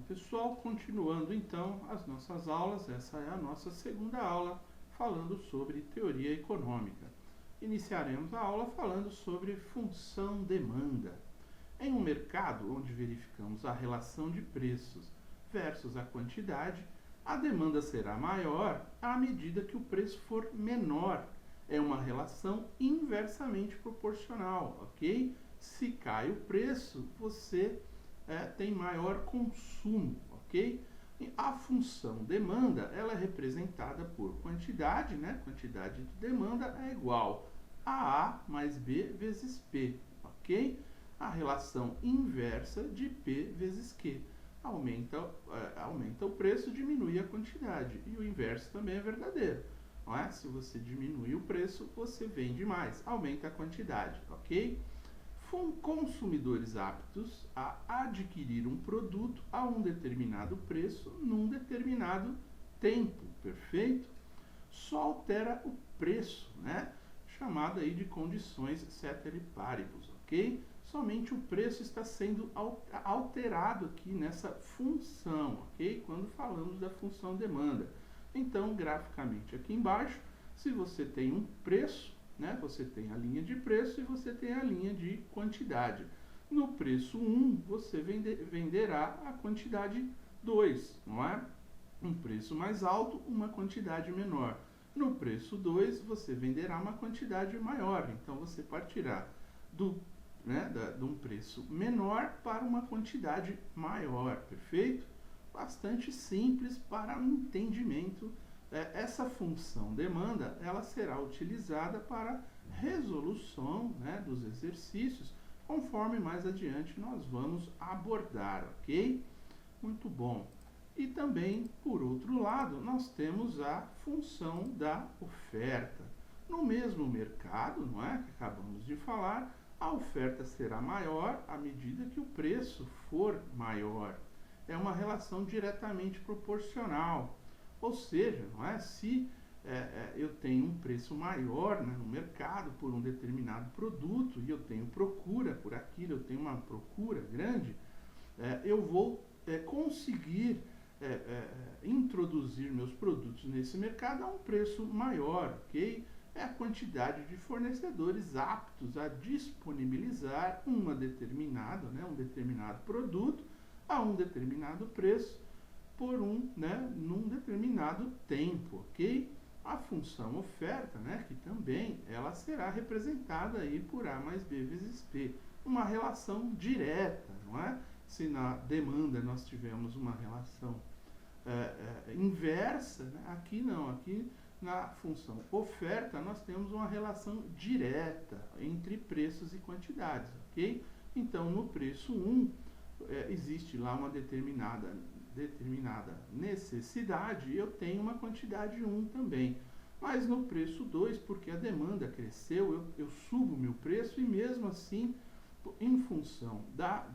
pessoal, continuando então as nossas aulas, essa é a nossa segunda aula falando sobre teoria econômica. Iniciaremos a aula falando sobre função-demanda. Em um mercado onde verificamos a relação de preços versus a quantidade, a demanda será maior à medida que o preço for menor. É uma relação inversamente proporcional, ok? Se cai o preço, você tem maior consumo, ok? E a função demanda, ela é representada por quantidade, né? Quantidade de demanda é igual a A mais B vezes P, ok? A relação inversa de P vezes Q. Aumenta o preço, diminui a quantidade. E o inverso também é verdadeiro. Não é? Se você diminui o preço, você vende mais, aumenta a quantidade, ok? Consumidores aptos a adquirir um produto a um determinado preço num determinado tempo, perfeito? Só altera o preço, né? Chamado aí de condições ceteris paribus, ok? Somente o preço está sendo alterado aqui nessa função, ok? Quando falamos da função demanda. Então, graficamente aqui embaixo, se você tem um preço, né, você tem a linha de preço e você tem a linha de quantidade. No preço 1, você venderá a quantidade 2, não é? Um preço mais alto, uma quantidade menor. No preço 2, você venderá uma quantidade maior. Então, você partirá de um preço menor para uma quantidade maior, perfeito? Bastante simples para o entendimento. Essa função demanda, ela será utilizada para resolução, né, dos exercícios, conforme mais adiante nós vamos abordar, ok? Muito bom. E também, por outro lado, nós temos a função da oferta. No mesmo mercado, não é, que acabamos de falar, a oferta será maior à medida que o preço for maior. É uma relação diretamente proporcional. Ou seja, não é? Se eu tenho um preço maior, né, no mercado por um determinado produto e eu tenho procura por aquilo, eu tenho uma procura grande, eu vou conseguir introduzir meus produtos nesse mercado a um preço maior, ok? É a quantidade de fornecedores aptos a disponibilizar um determinado produto a um determinado preço num determinado tempo, ok? A função oferta, né, que também ela será representada aí por A mais B vezes P, uma relação direta, não é? Se na demanda nós tivemos uma relação inversa, né? Aqui não, aqui na função oferta nós temos uma relação direta entre preços e quantidades, ok? Então, no preço 1, existe lá uma determinada necessidade, eu tenho uma quantidade 1 também. Mas no preço 2, porque a demanda cresceu, eu subo meu preço e mesmo assim, em função da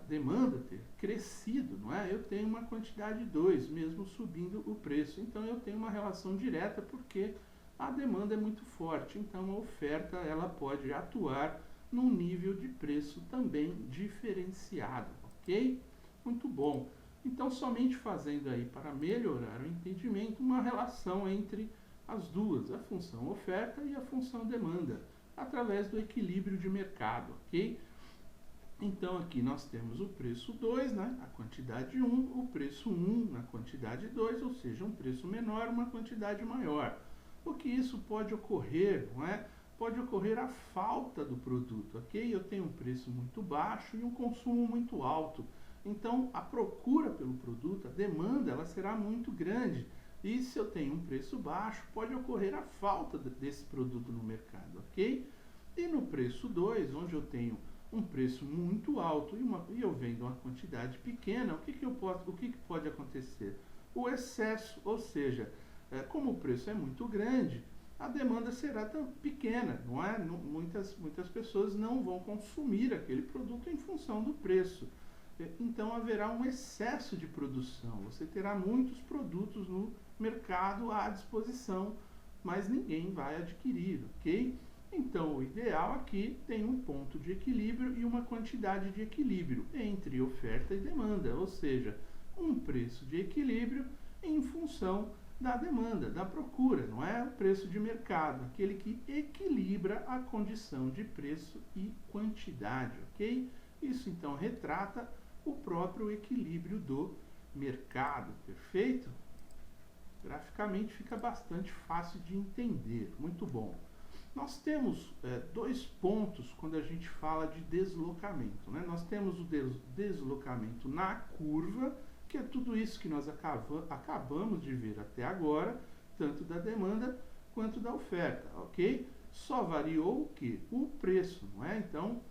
demanda ter crescido, não é? Eu tenho uma quantidade 2, mesmo subindo o preço. Então eu tenho uma relação direta porque a demanda é muito forte. Então a oferta ela pode atuar num nível de preço também diferenciado, ok? Muito bom. Então, somente fazendo aí para melhorar o entendimento, uma relação entre as duas, a função oferta e a função demanda, através do equilíbrio de mercado, ok? Então, aqui nós temos o preço 2, né? A quantidade 1, o preço 1 na quantidade 2, ou seja, um preço menor, uma quantidade maior. O que isso pode ocorrer, não é? Pode ocorrer a falta do produto, ok? Eu tenho um preço muito baixo e um consumo muito alto. Então, a procura pelo produto, a demanda, ela será muito grande. E se eu tenho um preço baixo, pode ocorrer a falta desse produto no mercado, ok? E no preço 2, onde eu tenho um preço muito alto e eu vendo uma quantidade pequena, o que pode acontecer? O excesso, ou seja, como o preço é muito grande, a demanda será tão pequena, não é? Muitas pessoas não vão consumir aquele produto em função do preço. Então haverá um excesso de produção. Você terá muitos produtos no mercado à disposição, mas ninguém vai adquirir, ok? Então, o ideal aqui tem um ponto de equilíbrio e uma quantidade de equilíbrio entre oferta e demanda, ou seja, um preço de equilíbrio em função da demanda, da procura, não é o preço de mercado, aquele que equilibra a condição de preço e quantidade, ok? Isso então retrata o próprio equilíbrio do mercado, perfeito? Graficamente fica bastante fácil de entender, muito bom. Nós temos dois pontos quando a gente fala de deslocamento, né? Nós temos o deslocamento na curva, que é tudo isso que nós acabamos de ver até agora, tanto da demanda quanto da oferta, ok? Só variou o que? O preço, não é? Então,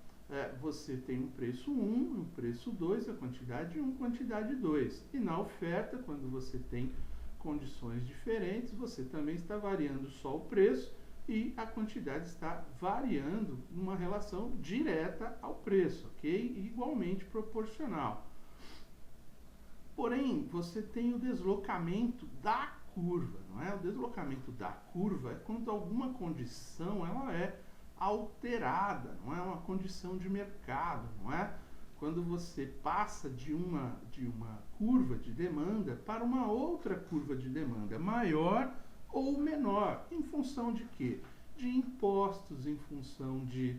você tem um preço 1, um preço 2, a quantidade 1, quantidade 2. E na oferta, quando você tem condições diferentes, você também está variando só o preço e a quantidade está variando numa relação direta ao preço, ok? E igualmente proporcional. Porém, você tem o deslocamento da curva, não é? O deslocamento da curva é quando alguma condição ela é alterada, não é? Uma condição de mercado, não é? Quando você passa de uma curva de demanda para uma outra curva de demanda, maior ou menor, em função de quê? De impostos, em função de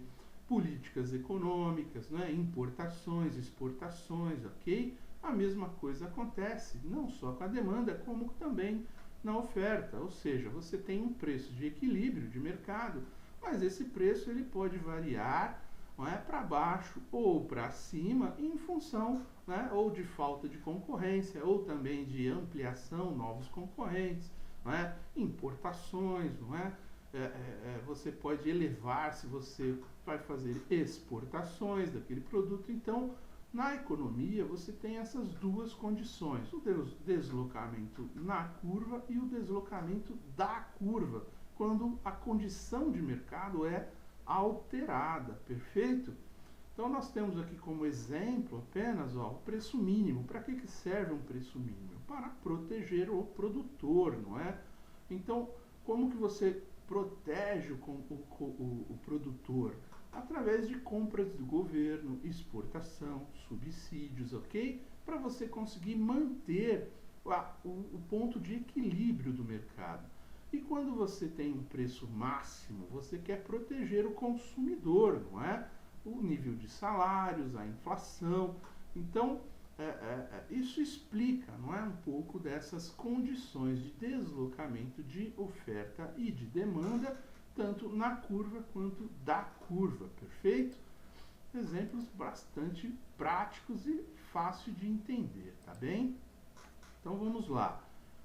políticas econômicas, né? Importações, exportações, ok? A mesma coisa acontece não só com a demanda, como também na oferta, ou seja, você tem um preço de equilíbrio de mercado, mas esse preço ele pode variar, não é, para baixo ou para cima em função, né, ou de falta de concorrência, ou também de ampliação, novos concorrentes, não é, importações, não é? Você pode elevar se você vai fazer exportações daquele produto. Então, na economia, você tem essas duas condições, o deslocamento na curva e o deslocamento da curva, quando a condição de mercado é alterada, perfeito? Então, nós temos aqui como exemplo apenas o preço mínimo. Para que serve um preço mínimo? Para proteger o produtor, não é? Então, como que você protege o produtor? Através de compras do governo, exportação, subsídios, ok? Para você conseguir manter o ponto de equilíbrio do mercado. E quando você tem um preço máximo, você quer proteger o consumidor, não é? O nível de salários, a inflação. Então, isso explica, não é, um pouco dessas condições de deslocamento de oferta e de demanda, tanto na curva quanto da curva, perfeito? Exemplos bastante práticos e fácil de entender, tá bem? Então vamos lá.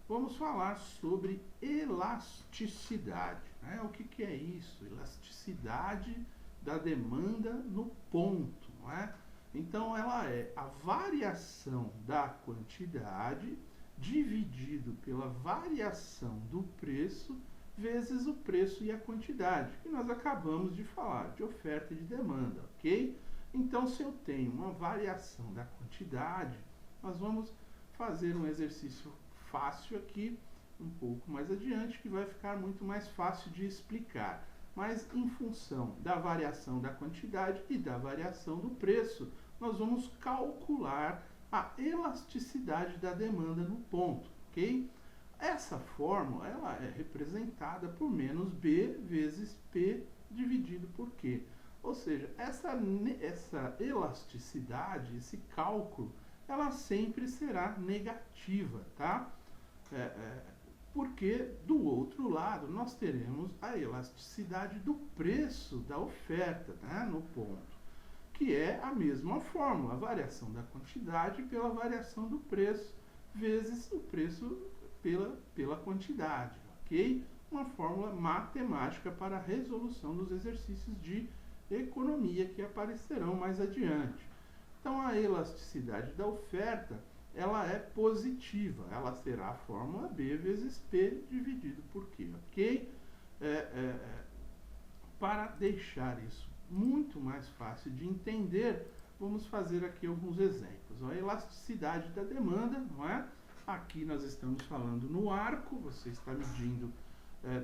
Vamos falar sobre elasticidade, né? O que é isso? Elasticidade da demanda no ponto, não é? Então ela é a variação da quantidade dividido pela variação do preço vezes o preço e a quantidade, que nós acabamos de falar, de oferta e de demanda, ok? Então, se eu tenho uma variação da quantidade, nós vamos fazer um exercício fácil aqui, um pouco mais adiante, que vai ficar muito mais fácil de explicar. Mas, em função da variação da quantidade e da variação do preço, nós vamos calcular a elasticidade da demanda no ponto, ok? Essa fórmula ela é representada por menos B vezes P dividido por Q. Ou seja, essa elasticidade, esse cálculo, ela sempre será negativa, tá? Porque do outro lado nós teremos a elasticidade do preço da oferta, né, no ponto, que é a mesma fórmula, a variação da quantidade pela variação do preço vezes o preço pela quantidade, ok? Uma fórmula matemática para a resolução dos exercícios de economia que aparecerão mais adiante. Então, a elasticidade da oferta, ela é positiva, ela será a fórmula B vezes P dividido por Q, ok? Para deixar isso muito mais fácil de entender, vamos fazer aqui alguns exemplos. A elasticidade da demanda, não é? Aqui nós estamos falando no arco, você está medindo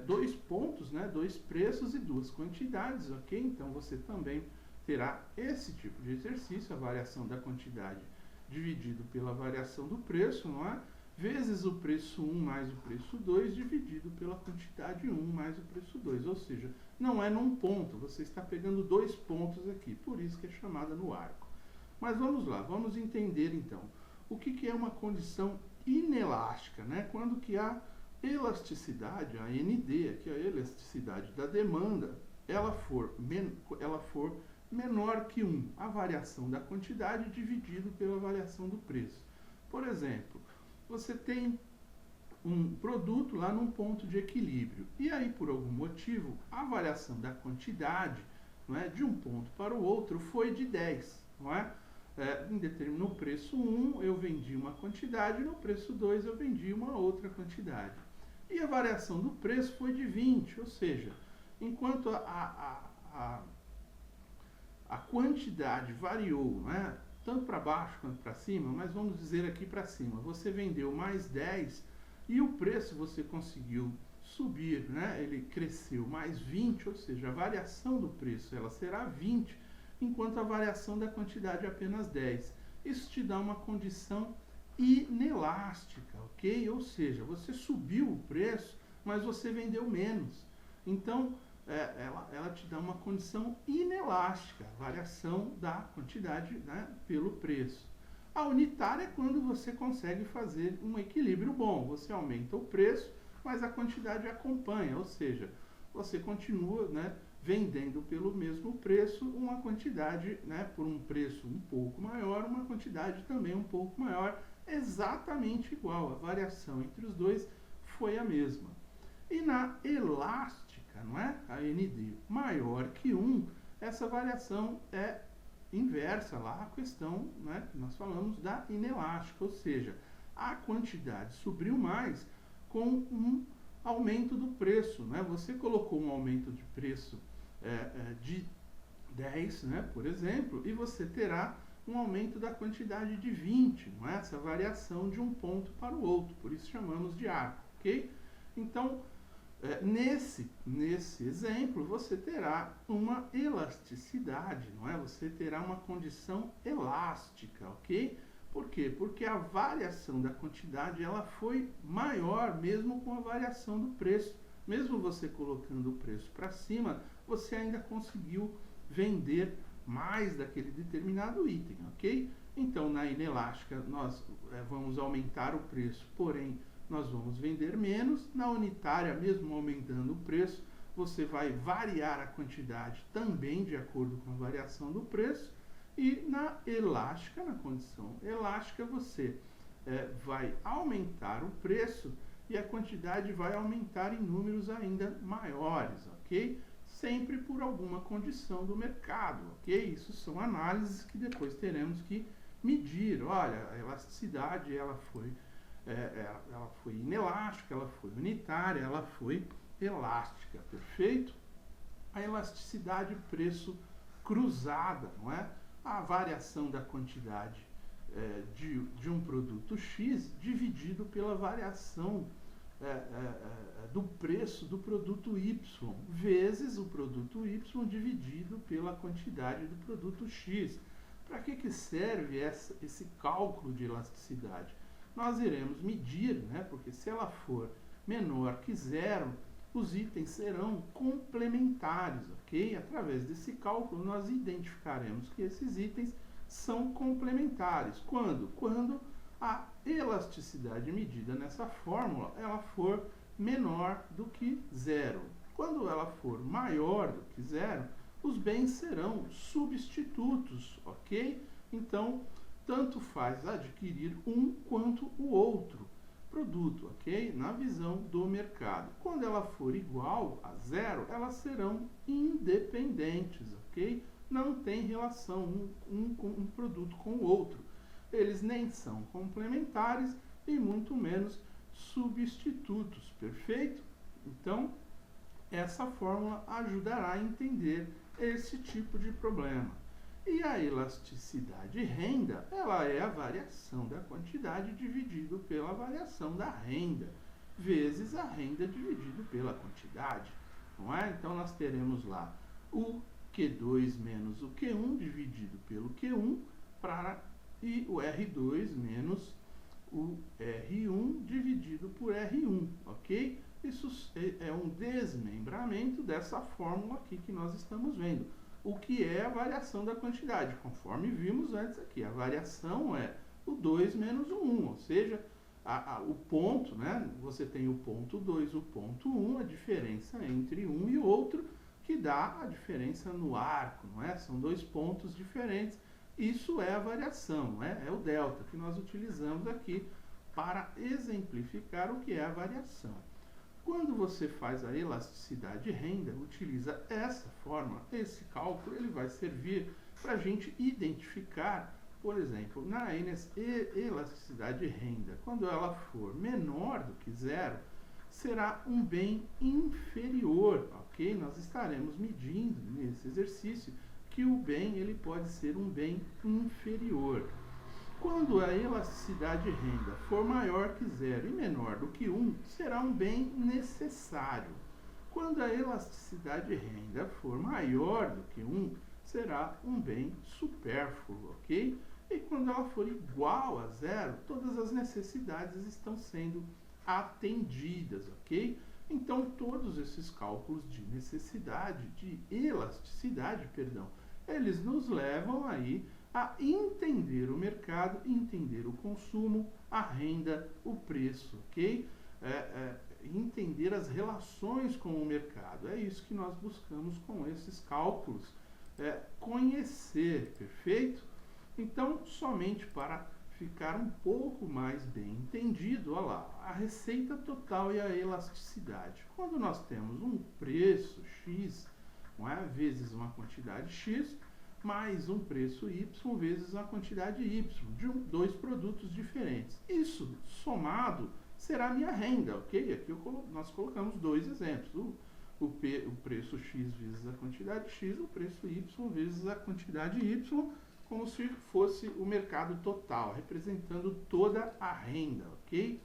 dois pontos, né, dois preços e duas quantidades, ok? Então você também terá esse tipo de exercício, a variação da quantidade dividido pela variação do preço, não é? Vezes o preço 1 mais o preço 2 dividido pela quantidade 1 mais o preço 2, ou seja, não é num ponto, você está pegando dois pontos aqui, por isso que é chamada no arco. Mas vamos lá, vamos entender então o que é uma condição inelástica, né? Quando que a elasticidade, a ND, que é a elasticidade da demanda, ela for menor que 1, a variação da quantidade dividido pela variação do preço. Por exemplo, você tem um produto lá num ponto de equilíbrio, e aí por algum motivo a variação da quantidade, não é, de um ponto para o outro foi de 10, não é? No preço 1 eu vendi uma quantidade, no preço 2 eu vendi uma outra quantidade. E a variação do preço foi de 20, ou seja, enquanto a quantidade variou, né, tanto para baixo quanto para cima, mas vamos dizer aqui para cima, você vendeu mais 10 e o preço você conseguiu subir, né, ele cresceu mais 20, ou seja, a variação do preço ela será 20, enquanto a variação da quantidade é apenas 10. Isso te dá uma condição inelástica, ok? Ou seja, você subiu o preço, mas você vendeu menos. Então, ela te dá uma condição inelástica, variação da quantidade, né, pelo preço. A unitária é quando você consegue fazer um equilíbrio bom. Você aumenta o preço, mas a quantidade acompanha, ou seja, você continua, né, vendendo pelo mesmo preço uma quantidade, né, por um preço um pouco maior, uma quantidade também um pouco maior, exatamente igual. A variação entre os dois foi a mesma. E na elástica, não é? A ND maior que 1, essa variação é inversa lá a questão, né, que nós falamos da inelástica, ou seja, a quantidade subiu mais com um aumento do preço, né? Você colocou um aumento de preço de 10, né, por exemplo, e você terá um aumento da quantidade de 20, não é? Essa variação de um ponto para o outro, por isso chamamos de arco, ok? Então, nesse exemplo, você terá uma elasticidade, não é? Você terá uma condição elástica, ok? Por quê? Porque a variação da quantidade ela foi maior mesmo com a variação do preço. Mesmo você colocando o preço para cima, você ainda conseguiu vender mais daquele determinado item, ok? Então, na inelástica, nós vamos aumentar o preço, porém, nós vamos vender menos. Na unitária, mesmo aumentando o preço, você vai variar a quantidade também de acordo com a variação do preço. E na elástica, na condição elástica, você vai aumentar o preço e a quantidade vai aumentar em números ainda maiores, ok? Sempre por alguma condição do mercado, ok? Isso são análises que depois teremos que medir. Olha, a elasticidade ela foi inelástica, ela foi unitária, ela foi elástica, perfeito? A elasticidade preço cruzada, não é? A variação da quantidade de um produto X dividido pela variação do preço do produto Y, vezes o produto Y dividido pela quantidade do produto X. Para que serve esse cálculo de elasticidade? Nós iremos medir, né, porque se ela for menor que zero, os itens serão complementares, ok? Através desse cálculo, nós identificaremos que esses itens são complementares. Quando? Quando a elasticidade medida nessa fórmula, ela for menor do que zero. Quando ela for maior do que zero, os bens serão substitutos, ok? Então, tanto faz adquirir um quanto o outro produto, ok? Na visão do mercado. Quando ela for igual a zero, elas serão independentes, ok? Não tem relação um produto com o outro. Eles nem são complementares e muito menos substitutos, perfeito? Então, essa fórmula ajudará a entender esse tipo de problema. E a elasticidade renda, ela é a variação da quantidade dividido pela variação da renda. vezes a renda dividido pela quantidade, não é? Então, nós teremos lá o Q2 menos o Q1 dividido pelo Q1 e o R2 menos o R1 dividido por R1, ok? Isso é um desmembramento dessa fórmula aqui que nós estamos vendo. O que é a variação da quantidade? Conforme vimos antes aqui, a variação é o 2 menos o 1, ou seja, o ponto, né? Você tem o ponto 2, o ponto 1, a diferença entre um e outro, que dá a diferença no arco, não é? São dois pontos diferentes. Isso é a variação, não é? É o delta que nós utilizamos aqui para exemplificar o que é a variação. Quando você faz a elasticidade de renda, utiliza essa forma, esse cálculo ele vai servir para a gente identificar, por exemplo, na elasticidade de renda, quando ela for menor do que zero, será um bem inferior, ok? Nós estaremos medindo nesse exercício que o bem ele pode ser um bem inferior. Quando a elasticidade de renda for maior que zero e menor do que 1, será um bem necessário. Quando a elasticidade de renda for maior do que 1, será um bem supérfluo, ok? E quando ela for igual a zero, todas as necessidades estão sendo atendidas, ok? Então, todos esses cálculos de necessidade, de elasticidade, perdão, eles nos levam aí a entender o mercado, entender o consumo, a renda, o preço, ok? Entender as relações com o mercado. É isso que nós buscamos com esses cálculos. Conhecer, perfeito? Então, somente para ficar um pouco mais bem entendido, olha lá, a receita total e a elasticidade. Quando nós temos um preço X, não é, vezes uma quantidade X, mais um preço Y vezes uma quantidade Y, de dois produtos diferentes. Isso, somado, será a minha renda, ok? Aqui nós colocamos dois exemplos. O preço X vezes a quantidade X, o preço Y vezes a quantidade Y, como se fosse o mercado total, representando toda a renda, ok?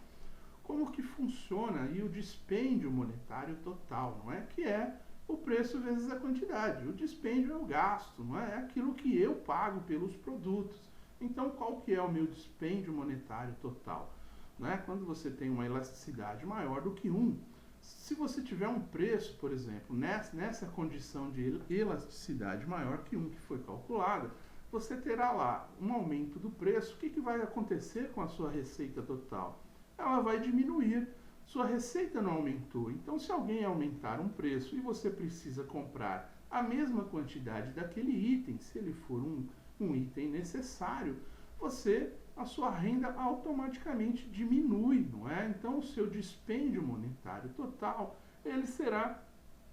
Como que funciona aí o dispêndio monetário total, não é? Que é o preço vezes a quantidade. O dispêndio é o gasto, não é? É aquilo que eu pago pelos produtos. Então, qual que é o meu dispêndio monetário total? Não é? Quando você tem uma elasticidade maior do que 1, se você tiver um preço, por exemplo, nessa condição de elasticidade maior que 1 que foi calculada, você terá lá um aumento do preço. O que vai acontecer com a sua receita total? Ela vai diminuir. Sua receita não aumentou. Então, se alguém aumentar um preço e você precisa comprar a mesma quantidade daquele item, se ele for um item necessário, a sua renda automaticamente diminui, não é? Então, o seu dispêndio monetário total, ele será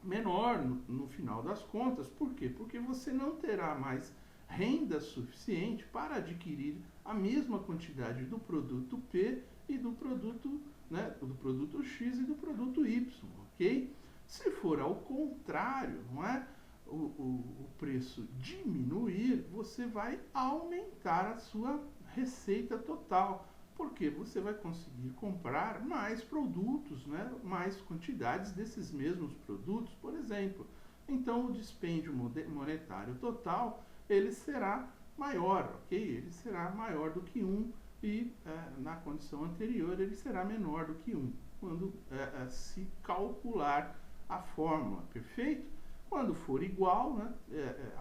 menor no final das contas. Por quê? Porque você não terá mais renda suficiente para adquirir a mesma quantidade do produto P e do produto, né, do produto X e do produto Y, ok? Se for ao contrário, não é? O preço diminuir, você vai aumentar a sua receita total, porque você vai conseguir comprar mais produtos, né? Mais quantidades desses mesmos produtos, por exemplo. Então, o dispêndio monetário total, ele será maior, ok? Ele será maior do que 1 e na condição anterior ele será menor do que 1, quando se calcular a fórmula, perfeito? Quando for igual, né,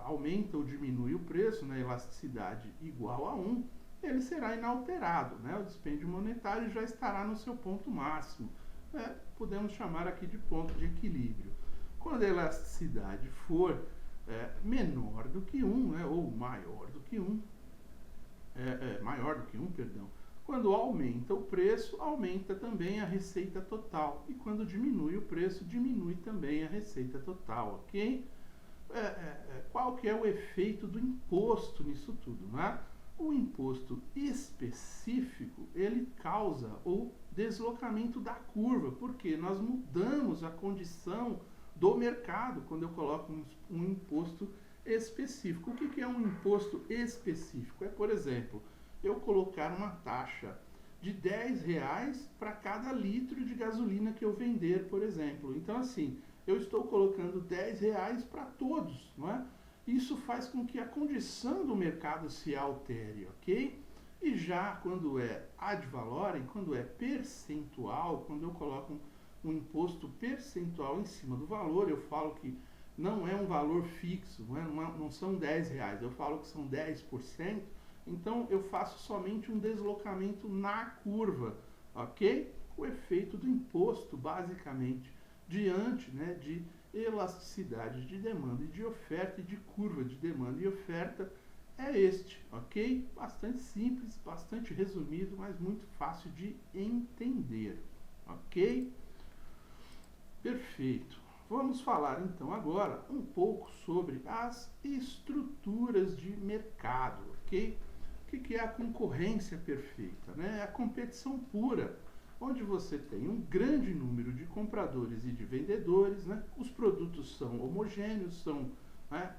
aumenta ou diminui o preço, na elasticidade igual a 1, ele será inalterado, né? O dispêndio monetário já estará no seu ponto máximo. Podemos chamar aqui de ponto de equilíbrio. Quando a elasticidade for menor do que 1, né, ou maior do que 1, perdão. Quando aumenta o preço, aumenta também a receita total. E quando diminui o preço, diminui também a receita total, ok? Qual que é o efeito do imposto nisso tudo, né? O imposto específico, ele causa o deslocamento da curva, porque nós mudamos a condição do mercado quando eu coloco um imposto específico. O que é um imposto específico? Por exemplo, eu colocar uma taxa de R$ 10 para cada litro de gasolina que eu vender, por exemplo. Então, assim, eu estou colocando R$ 10 para todos, não é? Isso faz com que a condição do mercado se altere, ok? E já quando é ad valorem, quando é percentual, quando eu coloco um imposto percentual em cima do valor, eu falo que não é um valor fixo, não são R$ 10, eu falo que são 10%, então eu faço somente um deslocamento na curva, ok? O efeito do imposto, basicamente, diante, né, de elasticidade de demanda e de oferta e de curva de demanda e oferta, é este, ok? Bastante simples, bastante resumido, mas muito fácil de entender, ok? Perfeito. Vamos falar então agora um pouco sobre as estruturas de mercado, ok? O que é a concorrência perfeita, né? É a competição pura, onde você tem um grande número de compradores e de vendedores, né? Os produtos são homogêneos, são, né,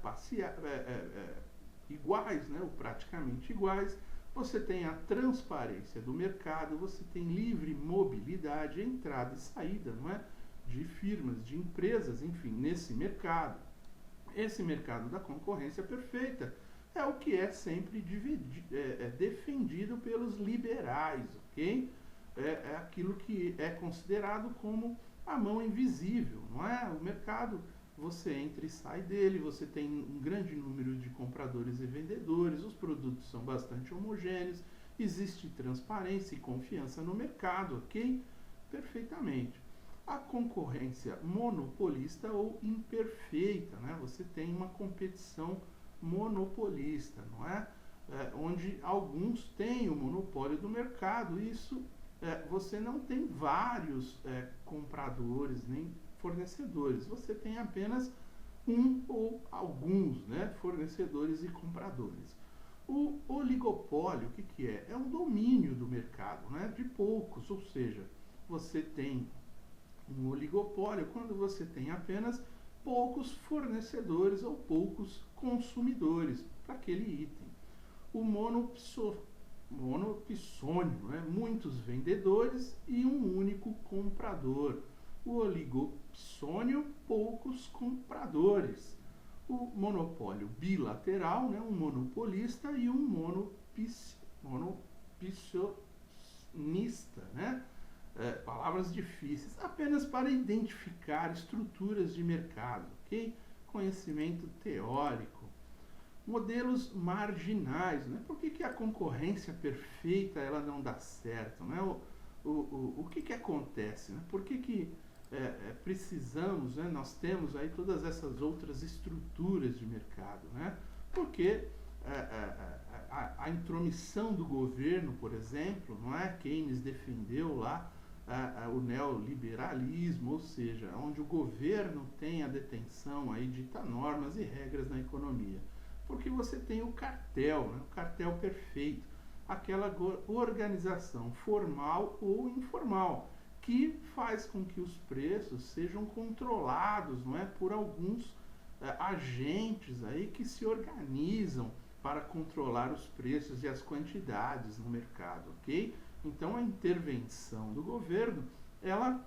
iguais, né, ou praticamente iguais. Você tem a transparência do mercado, você tem livre mobilidade, entrada e saída, não é, de firmas, de empresas, enfim, nesse mercado. Esse mercado da concorrência perfeita é o que é sempre defendido pelos liberais, ok? É aquilo que é considerado como a mão invisível, não é? O mercado, você entra e sai dele, você tem um grande número de compradores e vendedores, os produtos são bastante homogêneos, existe transparência e confiança no mercado, ok? Perfeitamente. A concorrência monopolista ou imperfeita, né? Você tem uma competição monopolista, não é? Onde alguns têm o monopólio do mercado, isso você não tem vários compradores nem fornecedores, você tem apenas um ou alguns, né, fornecedores e compradores. O oligopólio, o que é? É um domínio do mercado, né, de poucos, ou seja, você tem um oligopólio quando você tem apenas poucos fornecedores ou poucos consumidores para aquele item. O monopsônio, né? Muitos vendedores e um único comprador. O oligopsônio, poucos compradores. O monopólio bilateral, né? Um monopolista e um monopicionista, né? Palavras difíceis, apenas para identificar estruturas de mercado, ok? Conhecimento teórico. Modelos marginais, né? Por que a concorrência perfeita ela não dá certo, né? O que acontece, né? Por que precisamos, né? Nós temos aí todas essas outras estruturas de mercado, né? Porque a intromissão do governo, por exemplo, não é? Keynes defendeu lá o neoliberalismo, ou seja, onde o governo tem a detenção, aí dita normas e regras na economia. Porque você tem o cartel, né? O cartel perfeito, aquela organização formal ou informal, que faz com que os preços sejam controlados, não é, por alguns agentes aí que se organizam para controlar os preços e as quantidades no mercado, ok? Então a intervenção do governo, ela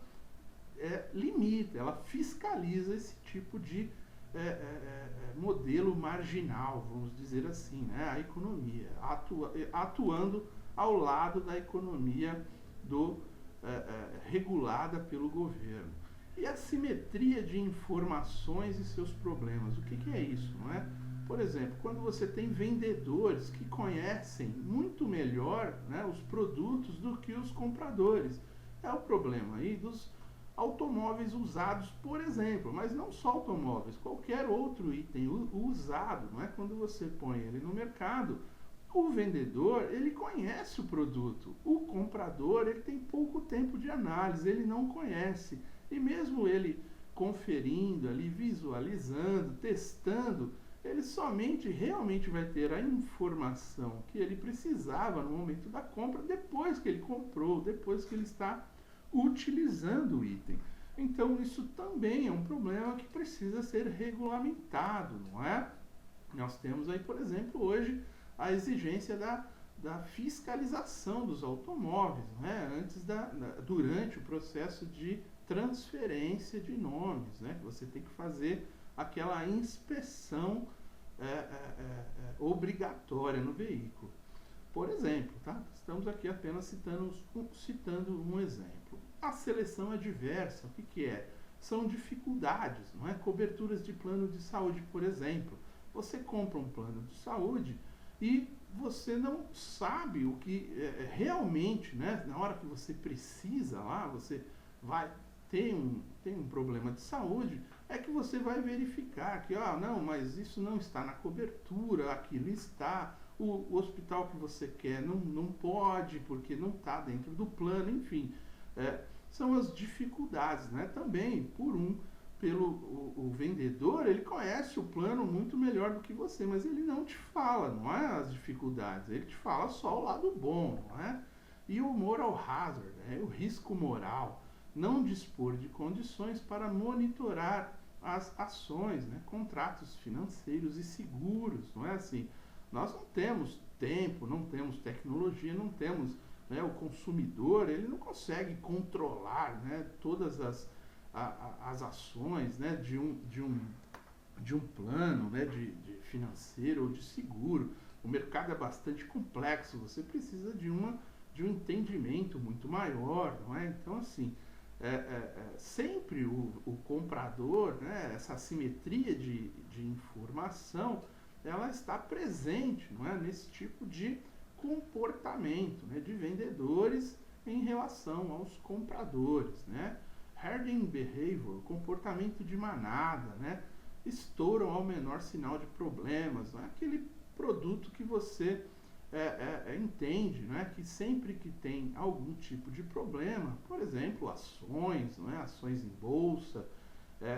limita, ela fiscaliza esse tipo de modelo marginal, vamos dizer assim, né? A economia, atuando ao lado da economia regulada pelo governo. E a simetria de informações e seus problemas, o que é isso, não é? Por exemplo, quando você tem vendedores que conhecem muito melhor, né, os produtos do que os compradores. É o problema aí dos automóveis usados, por exemplo, mas não só automóveis, qualquer outro item usado, não é? Quando você põe ele no mercado, o vendedor, ele conhece o produto, o comprador, ele tem pouco tempo de análise, ele não conhece, e mesmo ele conferindo ali, visualizando, testando, ele somente realmente vai ter a informação que ele precisava no momento da compra, depois que ele comprou, depois que ele está utilizando o item. Então isso também é um problema que precisa ser regulamentado, não é? Nós temos aí, por exemplo, hoje a exigência da da fiscalização dos automóveis, né? Durante o processo de transferência de nomes, né? Você tem que fazer aquela inspeção obrigatória no veículo. Por exemplo, tá? Estamos aqui apenas citando um exemplo. A seleção é diversa. O que é? São dificuldades, não é? Coberturas de plano de saúde, por exemplo. Você compra um plano de saúde e você não sabe o que realmente, né? Na hora que você precisa lá, você vai ter um problema de saúde, é que você vai verificar que, não, mas isso não está na cobertura, aquilo está, o hospital que você quer não pode, porque não está dentro do plano, enfim. São as dificuldades, né? Também, o vendedor, ele conhece o plano muito melhor do que você, mas ele não te fala, não é, as dificuldades, ele te fala só o lado bom, não é? E o moral hazard, o risco moral, não dispor de condições para monitorar as ações, né? Contratos financeiros e seguros, não é assim? Nós não temos tempo, não temos tecnologia, não temos, né, o consumidor, ele não consegue controlar, né, todas as ações, né, de um plano, né, de financeiro ou de seguro. O mercado é bastante complexo, você precisa de um entendimento muito maior, não é? Então, assim, sempre o comprador, né, essa assimetria de informação, ela está presente, não é, nesse tipo de comportamento, né, de vendedores em relação aos compradores, né? Herding behavior, comportamento de manada, né? Estouram ao menor sinal de problemas, não é? Aquele produto que você entende, né? Que sempre que tem algum tipo de problema, por exemplo, ações, não é? Ações em bolsa,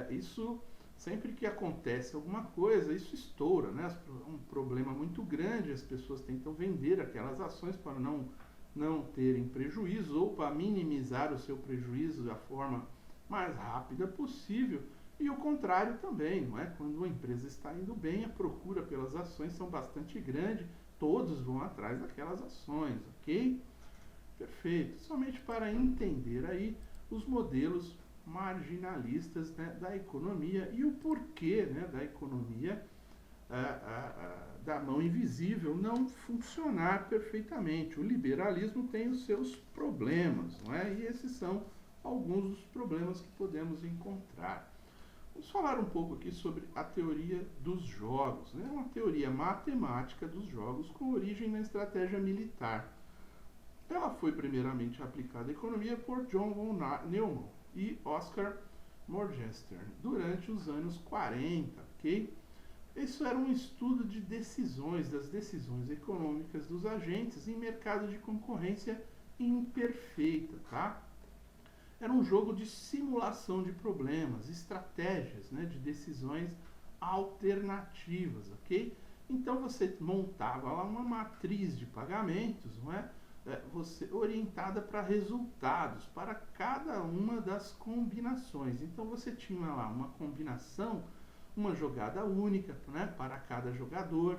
isso sempre que acontece alguma coisa, isso estoura, né? É um problema muito grande, as pessoas tentam vender aquelas ações para não terem prejuízo ou para minimizar o seu prejuízo da forma mais rápida possível. E o contrário também, não é? Quando uma empresa está indo bem, a procura pelas ações são bastante grande, todos vão atrás daquelas ações, ok? Perfeito. Somente para entender aí os modelos marginalistas, né, da economia e o porquê, né, da economia da mão invisível não funcionar perfeitamente. O liberalismo tem os seus problemas, não é? E esses são alguns dos problemas que podemos encontrar. Vamos falar um pouco aqui sobre a teoria dos jogos, né? Uma teoria matemática dos jogos com origem na estratégia militar. Ela foi primeiramente aplicada à economia por John von Neumann e Oscar Morgenstern durante os anos 40, ok? Isso era um estudo de decisões, das decisões econômicas dos agentes em mercado de concorrência imperfeita, tá? Era um jogo de simulação de problemas, estratégias, né, de decisões alternativas, ok? Então você montava lá uma matriz de pagamentos, não é? Você orientada para resultados, para cada uma das combinações. Então você tinha lá uma combinação, uma jogada única, né, para cada jogador,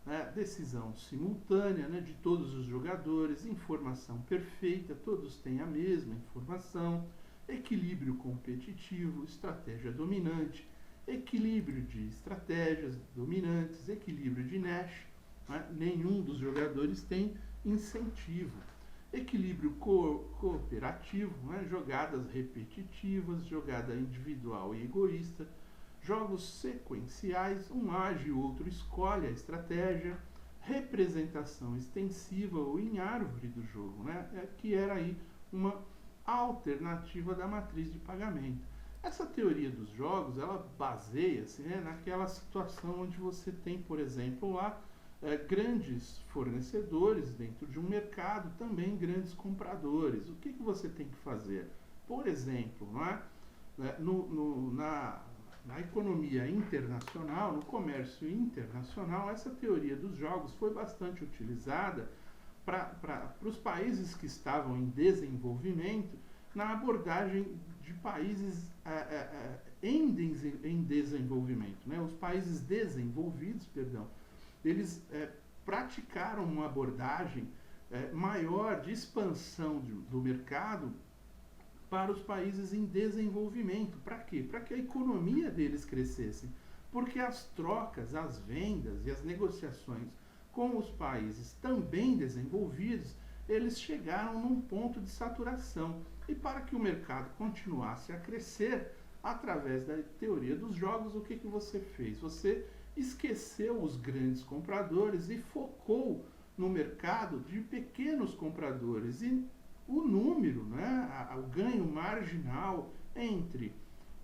né, decisão simultânea, né, de todos os jogadores, informação perfeita, todos têm a mesma informação, equilíbrio competitivo, estratégia dominante, equilíbrio de estratégias dominantes, equilíbrio de Nash, né, nenhum dos jogadores tem incentivo, equilíbrio cooperativo, né, jogadas repetitivas, jogada individual e egoísta, jogos sequenciais, um age e o outro escolhe a estratégia, representação extensiva ou em árvore do jogo, né, que era aí uma alternativa da matriz de pagamento. Essa teoria dos jogos, ela baseia-se, né, naquela situação onde você tem, por exemplo, lá grandes fornecedores dentro de um mercado, também grandes compradores. O que você tem que fazer? Por exemplo, não é? Na economia internacional, no comércio internacional, essa teoria dos jogos foi bastante utilizada para os países que estavam em desenvolvimento, na abordagem de países em desenvolvimento, né? Os países desenvolvidos, perdão, eles praticaram uma abordagem maior de expansão do mercado para os países em desenvolvimento. Para quê? Para que a economia deles crescesse. Porque as trocas, as vendas e as negociações com os países também desenvolvidos, eles chegaram num ponto de saturação. E para que o mercado continuasse a crescer, através da teoria dos jogos, o que você fez? Você esqueceu os grandes compradores e focou no mercado de pequenos compradores. E o número, né, o ganho marginal entre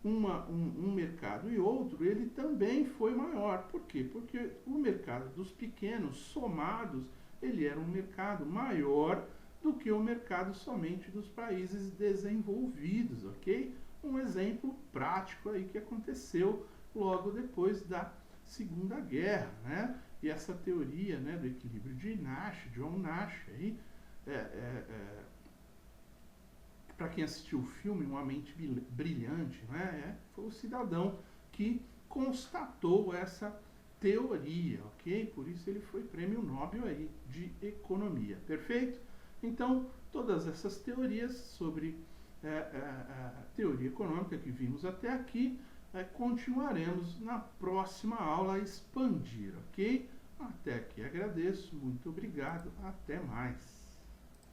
um mercado e outro, ele também foi maior. Por quê? Porque o mercado dos pequenos somados, ele era um mercado maior do que o mercado somente dos países desenvolvidos, ok? Um exemplo prático aí que aconteceu logo depois da Segunda Guerra, né? E essa teoria, né, do equilíbrio de Nash, John Nash, aí, para quem assistiu o filme Uma Mente Brilhante, né, foi o cidadão que constatou essa teoria, ok? Por isso ele foi prêmio Nobel aí de Economia, perfeito? Então, todas essas teorias sobre a teoria econômica que vimos até aqui, continuaremos na próxima aula a expandir, ok? Até aqui agradeço, muito obrigado, até mais.